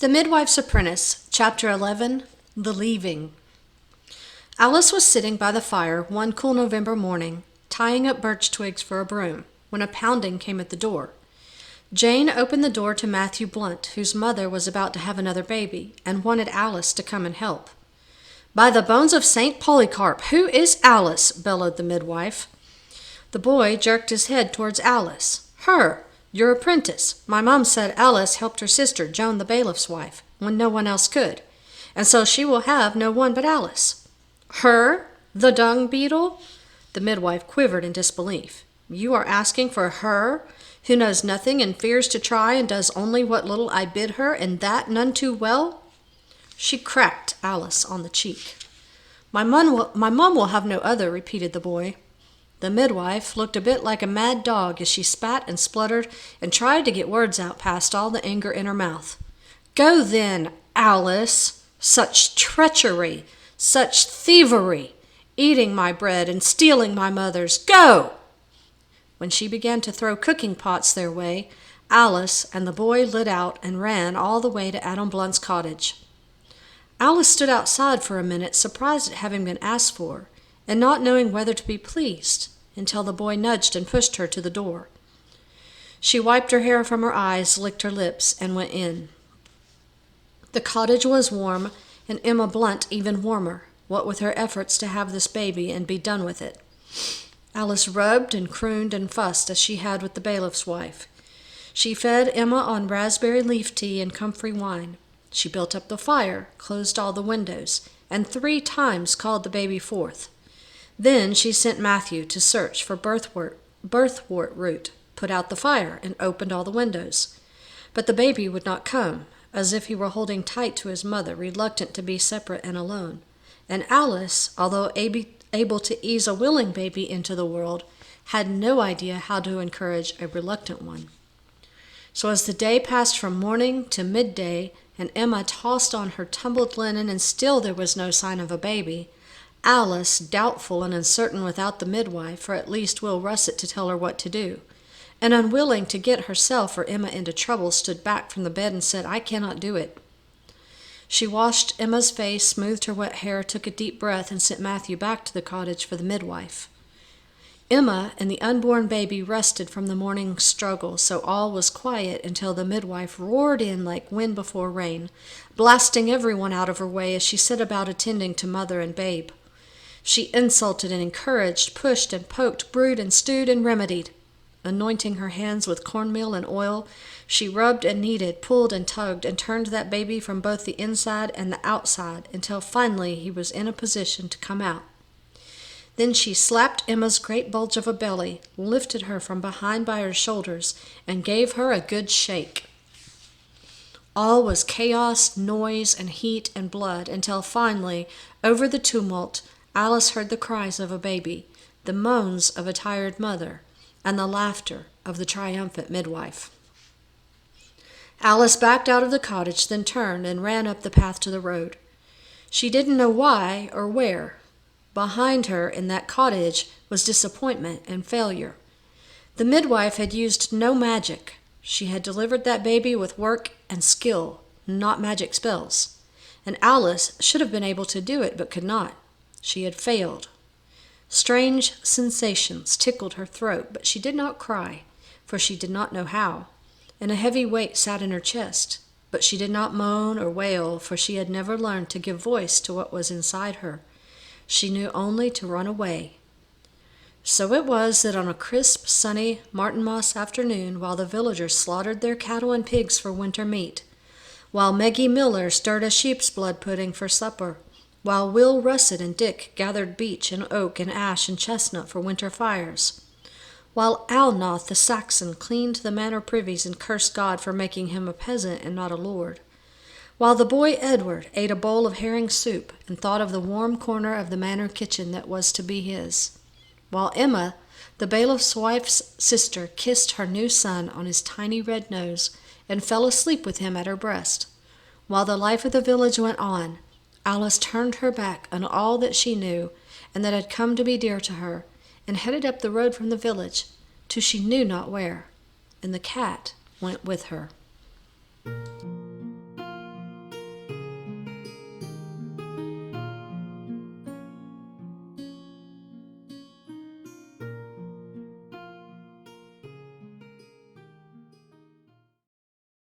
The Midwife's Apprentice, Chapter 11, The Leaving. Alice was sitting by the fire one cool November morning, tying up birch twigs for a broom, when a pounding came at the door. Jane opened the door to Matthew Blunt, whose mother was about to have another baby, and wanted Alice to come and help. "By the bones of St. Polycarp, who is Alice?" bellowed the midwife. The boy jerked his head towards Alice. "Her, your apprentice. My mom said Alice helped her sister, Joan the bailiff's wife, when no one else could, and so she will have no one but Alice." "Her? The dung beetle?" The midwife quivered in disbelief. "You are asking for her, who knows nothing and fears to try and does only what little I bid her, and that none too well?" She cracked Alice on the cheek. My mom will have no other," repeated the boy. The midwife looked a bit like a mad dog as she spat and spluttered and tried to get words out past all the anger in her mouth. "Go then, Alice! Such treachery! Such thievery! Eating my bread and stealing my mother's! Go!" When she began to throw cooking pots their way, Alice and the boy lit out and ran all the way to Adam Blunt's cottage. Alice stood outside for a minute, surprised at having been asked for, and not knowing whether to be pleased, until the boy nudged and pushed her to the door. She wiped her hair from her eyes, licked her lips, and went in. The cottage was warm, and Emma Blunt even warmer, what with her efforts to have this baby and be done with it. Alice rubbed and crooned and fussed as she had with the bailiff's wife. She fed Emma on raspberry leaf tea and comfrey wine. She built up the fire, closed all the windows, and 3 times called the baby forth. Then she sent Matthew to search for birthwort root, put out the fire, and opened all the windows. But the baby would not come, as if he were holding tight to his mother, reluctant to be separate and alone. And Alice, although able to ease a willing baby into the world, had no idea how to encourage a reluctant one. So as the day passed from morning to midday, and Emma tossed on her tumbled linen, and still there was no sign of a baby, Alice, doubtful and uncertain without the midwife, or at least Will Russet to tell her what to do, and unwilling to get herself or Emma into trouble, stood back from the bed and said, "I cannot do it." She washed Emma's face, smoothed her wet hair, took a deep breath, and sent Matthew back to the cottage for the midwife. Emma and the unborn baby rested from the morning's struggle, so all was quiet until the midwife roared in like wind before rain, blasting everyone out of her way as she set about attending to mother and babe. She insulted and encouraged, pushed and poked, brewed and stewed and remedied. Anointing her hands with cornmeal and oil, she rubbed and kneaded, pulled and tugged, and turned that baby from both the inside and the outside until finally he was in a position to come out. Then she slapped Emma's great bulge of a belly, lifted her from behind by her shoulders, and gave her a good shake. All was chaos, noise, and heat and blood, until finally, over the tumult, Alice heard the cries of a baby, the moans of a tired mother, and the laughter of the triumphant midwife. Alice backed out of the cottage, then turned and ran up the path to the road. She didn't know why or where. Behind her in that cottage was disappointment and failure. The midwife had used no magic. She had delivered that baby with work and skill, not magic spells. And Alice should have been able to do it, but could not. She had failed. Strange sensations tickled her throat, but she did not cry, for she did not know how. And a heavy weight sat in her chest, but she did not moan or wail, for she had never learned to give voice to what was inside her. She knew only to run away. So it was that on a crisp, sunny Martinmas afternoon, while the villagers slaughtered their cattle and pigs for winter meat, while Meggie Miller stirred a sheep's blood pudding for supper, while Will Russet and Dick gathered beech and oak and ash and chestnut for winter fires, while Alnoth the Saxon cleaned the manor privies and cursed God for making him a peasant and not a lord, while the boy Edward ate a bowl of herring soup and thought of the warm corner of the manor kitchen that was to be his, while Emma, the bailiff's wife's sister, kissed her new son on his tiny red nose and fell asleep with him at her breast, while the life of the village went on, Alice turned her back on all that she knew and that had come to be dear to her, and headed up the road from the village to she knew not where, and the cat went with her.